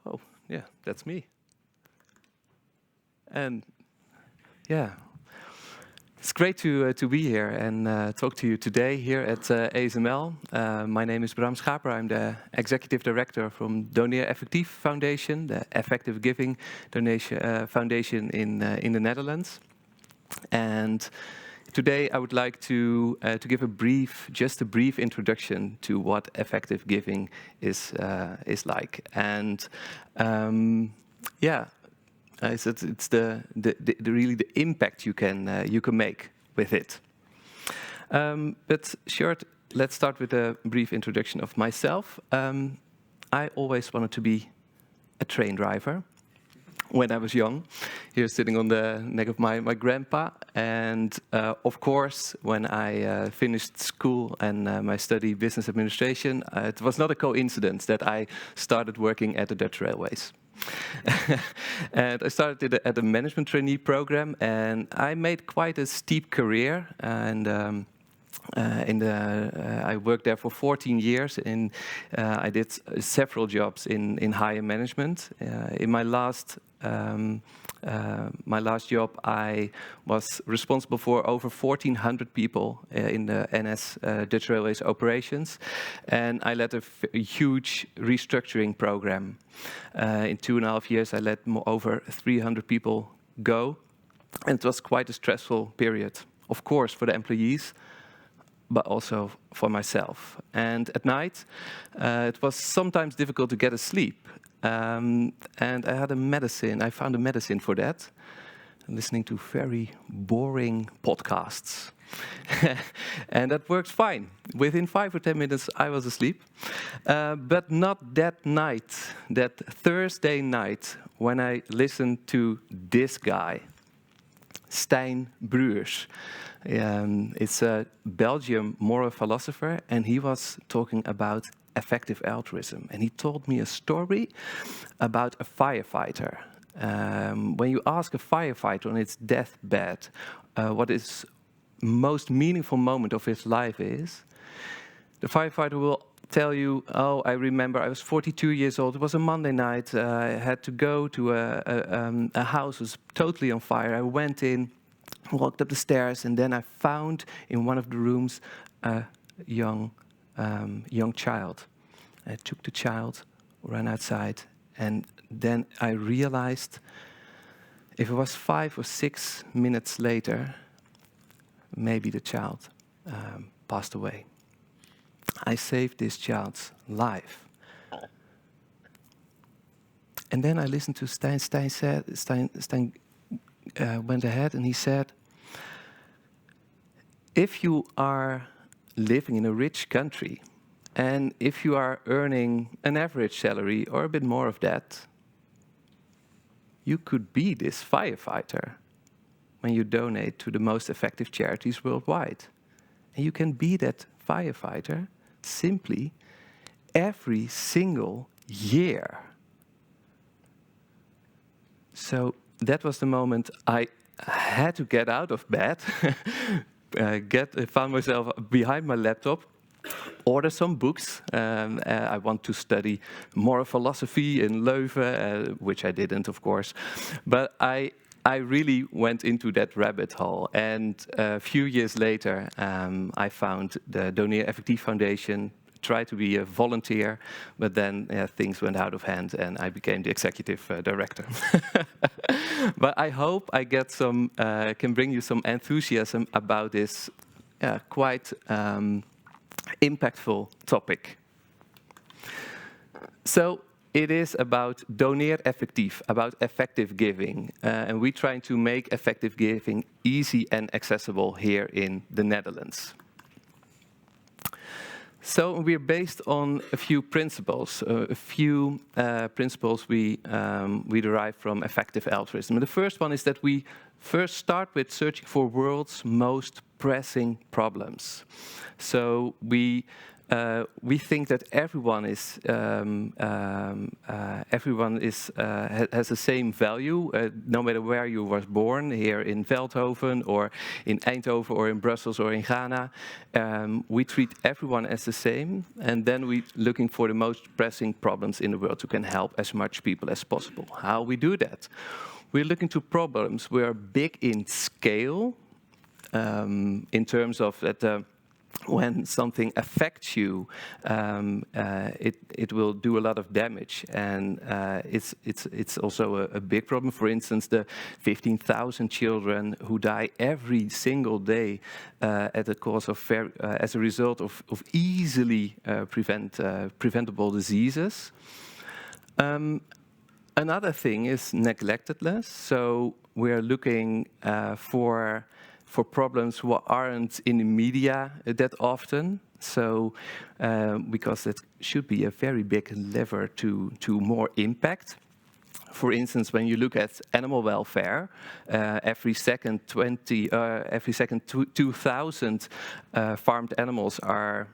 Oh, yeah, that's me. And yeah, it's great to be here and talk to you today here at ASML. My name is Bram Schaper. I'm the Executive Director from Doneer Effectief Foundation, the Effective Giving Donation Foundation in the Netherlands. And today I would like to give just a brief introduction to what effective giving is like. And yeah, it's really the impact you can make with it. But let's start with a brief introduction of myself. I always wanted to be a train driver when I was young, here sitting on the neck of my grandpa. And of course, when I finished school and my study business administration, it was not a coincidence that I started working at the Dutch Railways. And I started at a management trainee program, and I made quite a steep career. And I worked there for 14 years, and I did several jobs in higher management. In my last job, I was responsible for over 1,400 people in the NS Dutch Railways operations, and I led a huge restructuring program. In 2.5 years, I let over 300 people go, and it was quite a stressful period, of course, for the employees, but also for myself. And at night, it was sometimes difficult to get a sleep. And I found a medicine for that, listening to very boring podcasts. And that worked fine. Within 5 or 10 minutes, I was asleep. But not that night, that Thursday night, when I listened to this guy, Stijn Bruurs. It's a Belgian moral philosopher, and he was talking about effective altruism. And he told me a story about a firefighter. When you ask a firefighter on its deathbed what his most meaningful moment of his life is, the firefighter will tell you, oh, I remember I was 42 years old. It was a Monday night. I had to go to a house that was totally on fire. I went in, walked up the stairs, and then I found in one of the rooms a young child. I took the child, ran outside, and then I realized if it was 5 or 6 minutes later, maybe the child passed away. I saved this child's life. And then I listened to Stijn. Stijn went ahead and he said, if you are living in a rich country, and if you are earning an average salary or a bit more of that, you could be this firefighter when you donate to the most effective charities worldwide. And you can be that firefighter simply every single year. So that was the moment I had to get out of bed, found myself behind my laptop, order some books. I want to study moral philosophy in Leuven, which I didn't, of course. But I really went into that rabbit hole. And a few years later, I found the Doneer Effectief Foundation, tried to be a volunteer, but then things went out of hand and I became the executive director. But I hope I get can bring you some enthusiasm about this quite impactful topic. So it is about Doneer Effectief, about effective giving. And we're trying to make effective giving easy and accessible here in the Netherlands. So we're based on a few principles. We derive from effective altruism. And the first one is that we first start with searching for world's most pressing problems. So we think that everyone everyone has the same value, no matter where you was born, here in Veldhoven or in Eindhoven or in Brussels or in Ghana. We treat everyone as the same, and then we looking for the most pressing problems in the world who can help as much people as possible. How we do that? We're looking to problems we are big in scale, in terms of that when something affects you, it will do a lot of damage, and it's also a big problem. For instance, the 15,000 children who die every single day at the cause of as a result of easily preventable diseases. Another thing is neglectedness. So we're looking for problems who aren't in the media that often. So because that should be a very big lever to more impact. For instance, when you look at animal welfare, every second 2,000 farmed animals are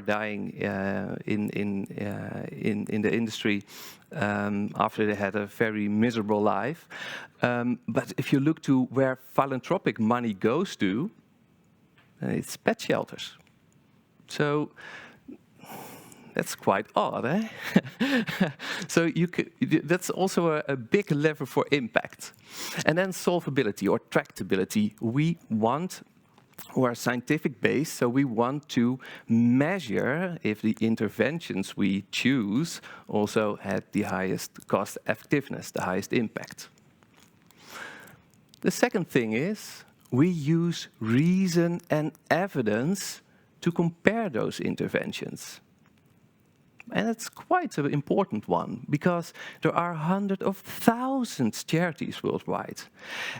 dying in the industry after they had a very miserable life. But if you look to where philanthropic money goes to, it's pet shelters. So that's quite odd, eh? So that's also a big lever for impact. And then solvability or tractability. We are scientific based, so we want to measure if the interventions we choose also had the highest cost effectiveness, the highest impact. The second thing is we use reason and evidence to compare those interventions. And it's quite an important one, because there are hundreds of thousands charities worldwide.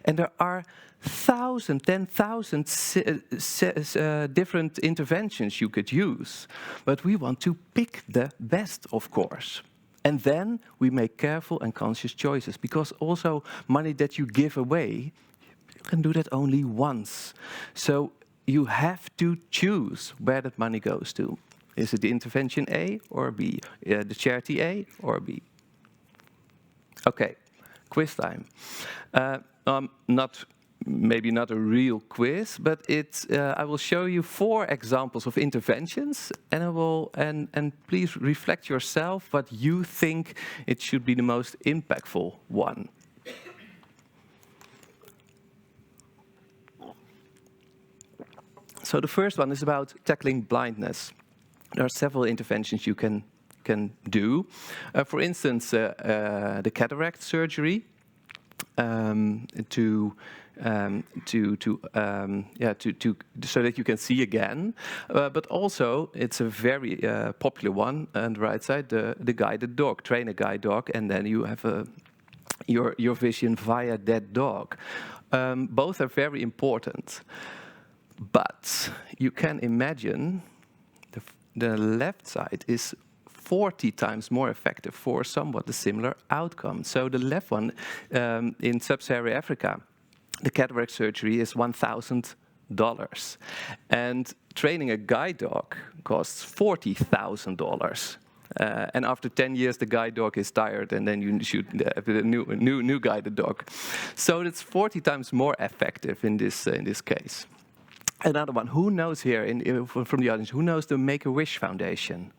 And there are 10,000 different interventions you could use. But we want to pick the best, of course. And then we make careful and conscious choices, because also money that you give away, you can do that only once. So you have to choose where that money goes to. Is it the intervention A or B? The charity A or B? Okay, quiz time. Maybe not a real quiz, but I will show you 4 examples of interventions, and and please reflect yourself what you think it should be the most impactful one. So the first one is about tackling blindness. There are several interventions you can do. For instance, the cataract surgery so that you can see again. But also, it's a very popular one on the right side, the guided dog, train a guide dog, and then you have your vision via that dog. Both are very important. But you can imagine the left side is 40 times more effective for somewhat a similar outcome. So the left one, in sub-Saharan Africa, the cataract surgery is $1,000. And training a guide dog costs $40,000. And after 10 years, the guide dog is tired, and then you should have a new guided dog. So it's 40 times more effective in this case. Another one, who knows here from the audience, who knows the Make-A-Wish Foundation?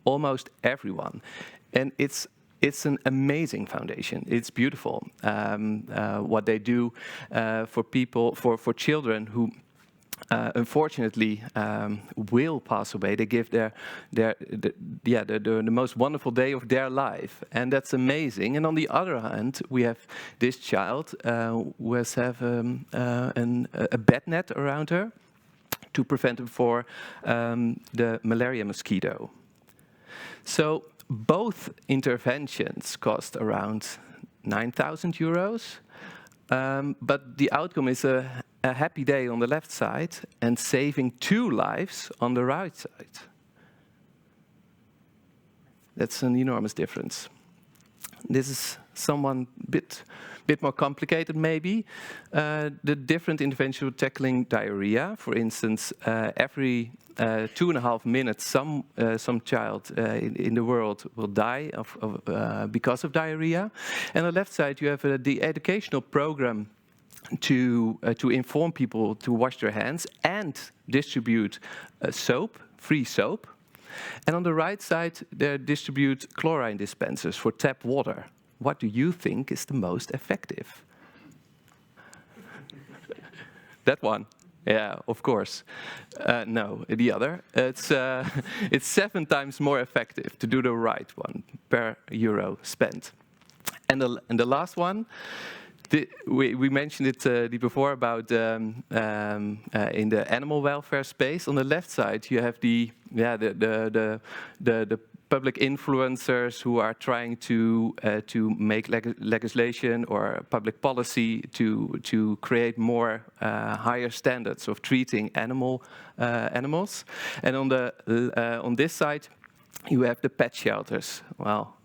Almost everyone. And it's an amazing foundation. It's beautiful. What they do for people, for children who unfortunately will pass away. They give the most wonderful day of their life, and that's amazing. And on the other hand, we have this child who has a bed net around her to prevent him for the malaria mosquito. So both interventions cost around 9,000 euros, but the outcome is a happy day on the left side and saving 2 lives on the right side. That's an enormous difference. This is someone a bit bit more complicated maybe. The different interventions tackling diarrhea, for instance, every 2.5 minutes, some child in the world will die because of diarrhea. And on the left side, you have the educational program to inform people to wash their hands and distribute soap, free soap. And on the right side, they distribute chlorine dispensers for tap water. What do you think is the most effective? That one. Yeah, of course. No, the other. It's 7 times more effective to do the right one per euro spent. And the last one, we mentioned it before about in the animal welfare space. On the left side, you have the public influencers who are trying to make legislation or public policy to create more higher standards of treating animals. And on this side, you have the pet shelters. Well,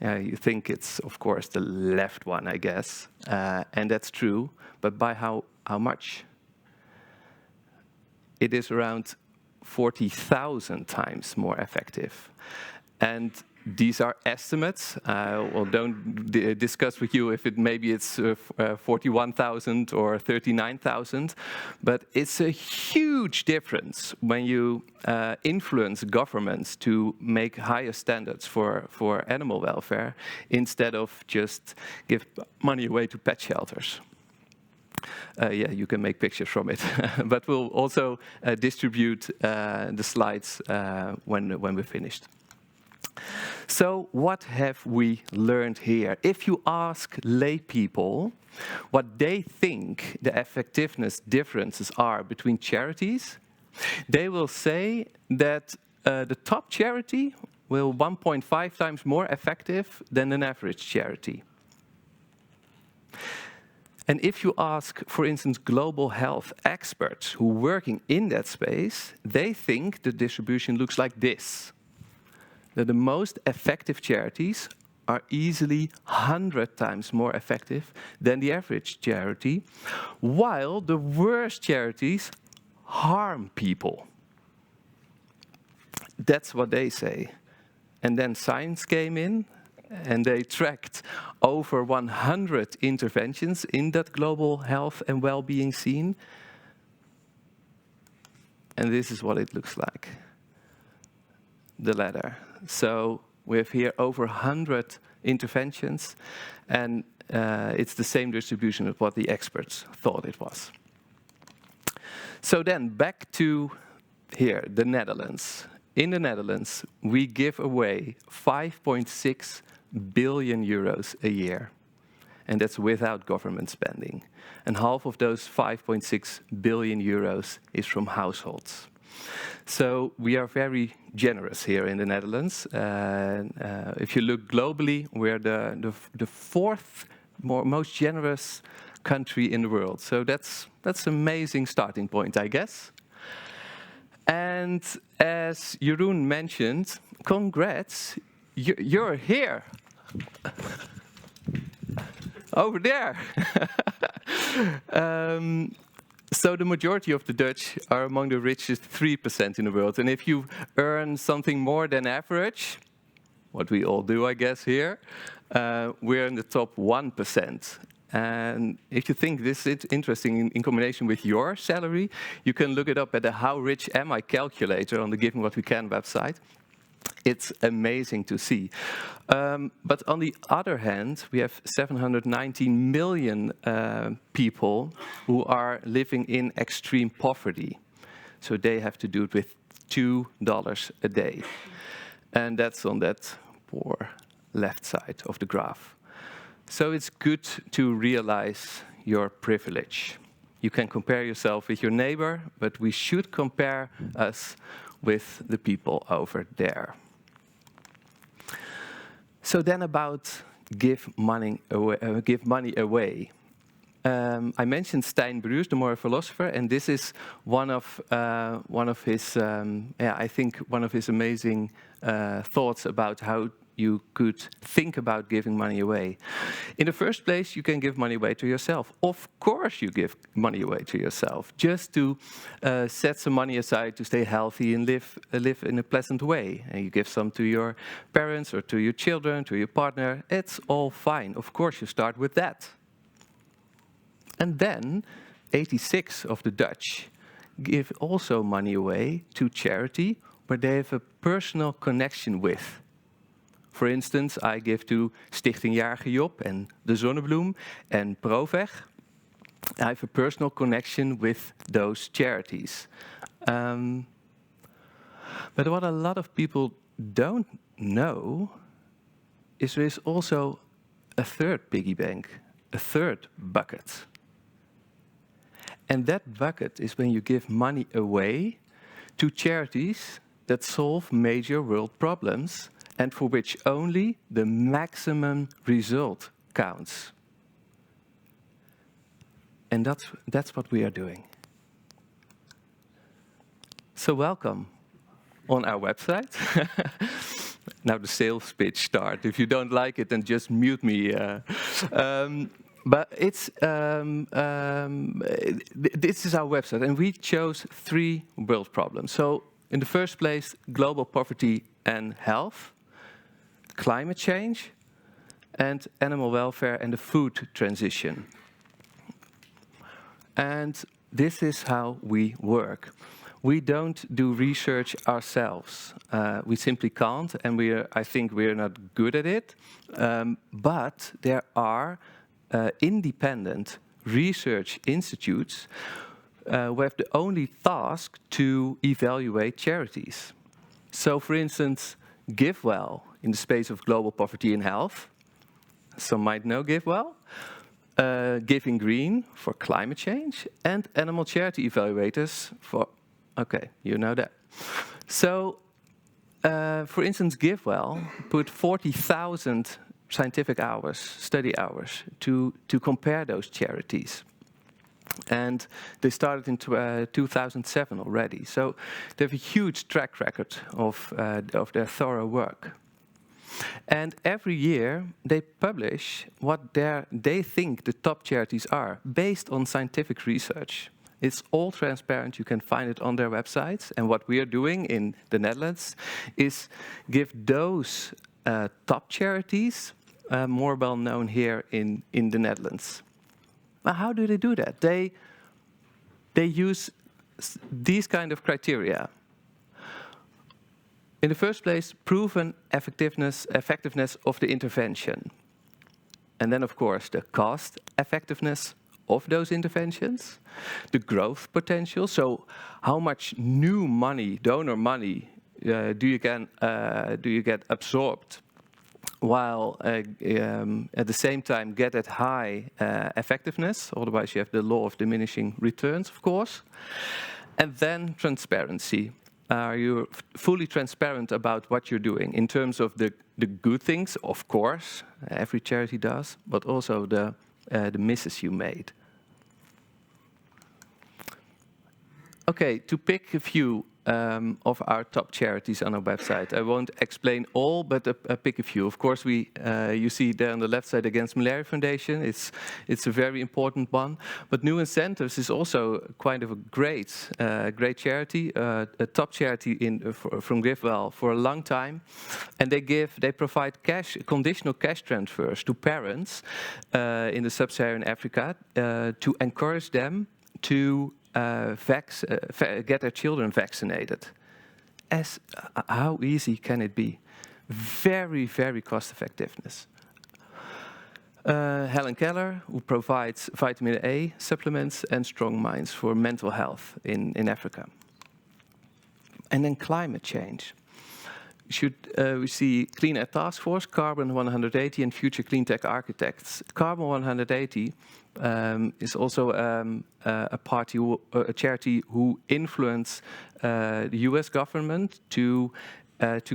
you think it's of course the left one, I guess, and that's true. But by how much? It is around 40,000 times more effective. And these are estimates. Well, don't discuss with you if maybe it's 41,000 or 39,000, but it's a huge difference when you influence governments to make higher standards for animal welfare instead of just give money away to pet shelters. Yeah, you can make pictures from it, but we'll also distribute the slides when we're finished. So what have we learned here? If you ask lay people what they think the effectiveness differences are between charities, they will say that the top charity will 1.5 times more effective than an average charity. And if you ask, for instance, global health experts who are working in that space, they think the distribution looks like this. That the most effective charities are easily 100 times more effective than the average charity, while the worst charities harm people. That's what they say. And then science came in, and they tracked over 100 interventions in that global health and well-being scene. And this is what it looks like. The ladder. So we have here over 100 interventions, and it's the same distribution of what the experts thought it was. So then back to here, the Netherlands. In the Netherlands, we give away 5.6 billion euros a year, and that's without government spending. And half of those 5.6 billion euros is from households. So we are very generous here in the Netherlands. If you look globally, we're the fourth most generous country in the world. So that's an amazing starting point, I guess. And as Jeroen mentioned, congrats, you're here. Over there. So the majority of the Dutch are among the richest 3% in the world. And if you earn something more than average, what we all do, I guess, here, we're in the top 1%. And if you think this is interesting in combination with your salary, you can look it up at the How Rich Am I calculator on the Giving What We Can website. It's amazing to see. But on the other hand, we have 719 million people who are living in extreme poverty. So they have to do it with $2 a day. And that's on that poor left side of the graph. So it's good to realize your privilege. You can compare yourself with your neighbor, but we should compare us with the people over there. So then about give money away. I mentioned Stijn Bruus, the moral philosopher, and this is one of his, I think one of his amazing thoughts about how you could think about giving money away. In the first place, you can give money away to yourself. Of course you give money away to yourself, just to set some money aside to stay healthy and live in a pleasant way. And you give some to your parents or to your children, to your partner. It's all fine. Of course you start with that. And then 86 of the Dutch give also money away to charity where they have a personal connection with. For instance, I give to Stichting Jarige Job and De Zonnebloem and Proveg. I have a personal connection with those charities. But what a lot of people don't know is there is also a third piggy bank, a third bucket. And that bucket is when you give money away to charities that solve major world problems and for which only the maximum result counts. And that's what we are doing. So welcome on our website. Now the sales pitch start. If you don't like it, then just mute me. But it's this is our website, and we chose 3 world problems. So in the first place, global poverty and health, climate change, and animal welfare and the food transition. And this is how we work. We don't do research ourselves. We simply can't, and I think we're not good at it. But there are independent research institutes who have the only task to evaluate charities. So, for instance, GiveWell in the space of global poverty and health. Some might know GiveWell. Giving Green for climate change, and animal charity evaluators for, okay, you know that. So, for instance, GiveWell put 40,000 scientific hours, study hours, to compare those charities. And they started in 2007 already. So they have a huge track record of their thorough work. And every year they publish what they think the top charities are, based on scientific research. It's all transparent, you can find it on their websites. And what we are doing in the Netherlands is give those top charities more well known here in the Netherlands. Now, how do they do that? They use these kind of criteria. In the first place, proven effectiveness of the intervention. And then, of course, the cost effectiveness of those interventions, the growth potential. So, how much new money, donor money, do you get absorbed, while at the same time get that high effectiveness? Otherwise, you have the law of diminishing returns, of course. And then transparency. Are you fully transparent about what you're doing in terms of the good things? Of course, every charity does, but also the misses you made. Okay, to pick a few of our top charities on our website. I won't explain all, but pick a few. Of course, you see there on the left side Against Malaria Foundation. It's a very important one. But New Incentives is also kind of a great charity, a top charity from GiveWell for a long time, and they provide conditional cash transfers to parents in the sub-Saharan Africa to encourage them to get their children vaccinated. How easy can it be? Very, very cost effectiveness. Helen Keller, who provides vitamin A supplements and strong minds for mental health in Africa. And then climate change. We see Clean Air Task Force, Carbon 180, and Future Clean Tech Architects. Carbon 180 is also a charity who influence the U.S. government to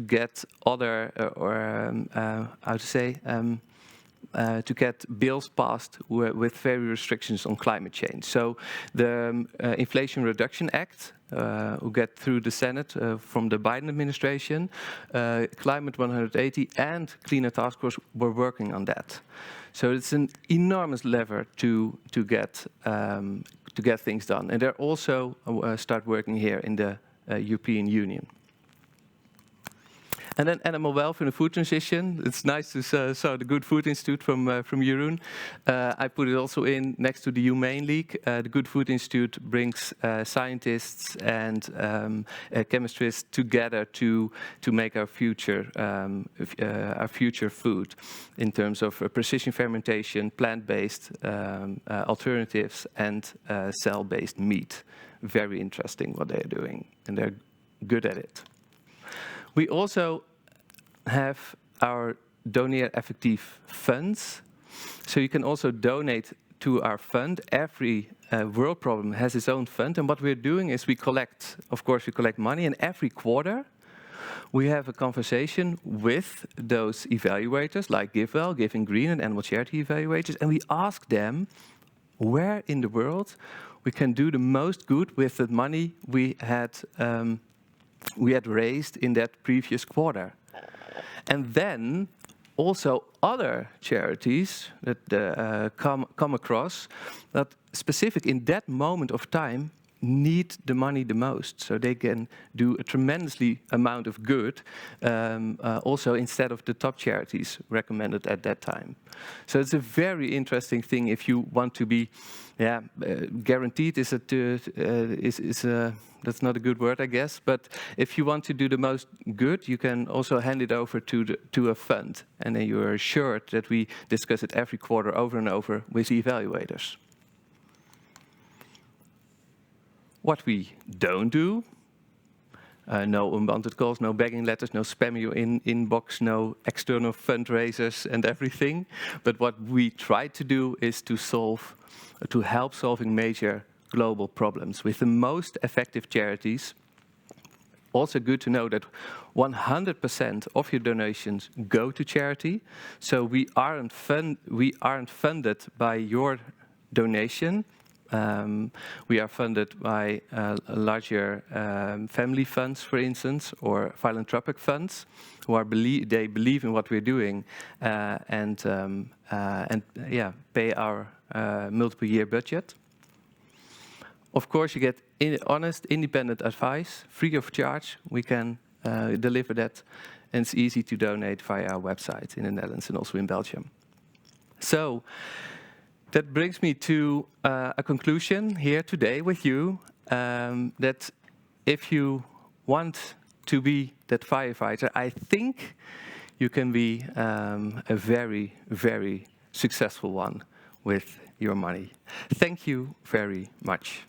get other to get bills passed with very restrictions on climate change. So the Inflation Reduction Act, who get through the Senate from the Biden administration, Climate 180 and Cleaner Task Force were working on that. So it's an enormous lever to get things done. And they're also start working here in the European Union. And then animal welfare and food transition. It's nice to saw the Good Food Institute from Jeroen. I put it also in next to the Humane League. The Good Food Institute brings scientists and chemists together to make our future food in terms of precision fermentation, plant-based alternatives, and cell-based meat. Very interesting what they're doing, and they're good at it. We also have our Doneer Effectief funds. So you can also donate to our fund. Every world problem has its own fund. And what we're doing is we collect money. And every quarter, we have a conversation with those evaluators, like GiveWell, Giving Green, and Animal Charity evaluators. And we ask them where in the world we can do the most good with the money we had raised in that previous quarter. And then also other charities that come across that specific in that moment of time need the money the most, so they can do a tremendously amount of good, also instead of the top charities recommended at that time. So it's a very interesting thing if you want to be, guaranteed that's not a good word, I guess, but if you want to do the most good, you can also hand it over to a fund, and then you are assured that we discuss it every quarter over and over with the evaluators. What we don't do, no unwanted calls, no begging letters, no spam your inbox, no external fundraisers and everything. But what we try to do is to help solving major global problems with the most effective charities. Also good to know that 100% of your donations go to charity. So we aren't funded by your donation. We are funded by larger family funds, for instance, or philanthropic funds, who they believe in what we're doing and pay our multiple-year budget. Of course, you get honest, independent advice, free of charge. We can deliver that, and it's easy to donate via our website in the Netherlands and also in Belgium. So that brings me to a conclusion here today with you, that if you want to be that firefighter, I think you can be a very, very successful one with your money. Thank you very much.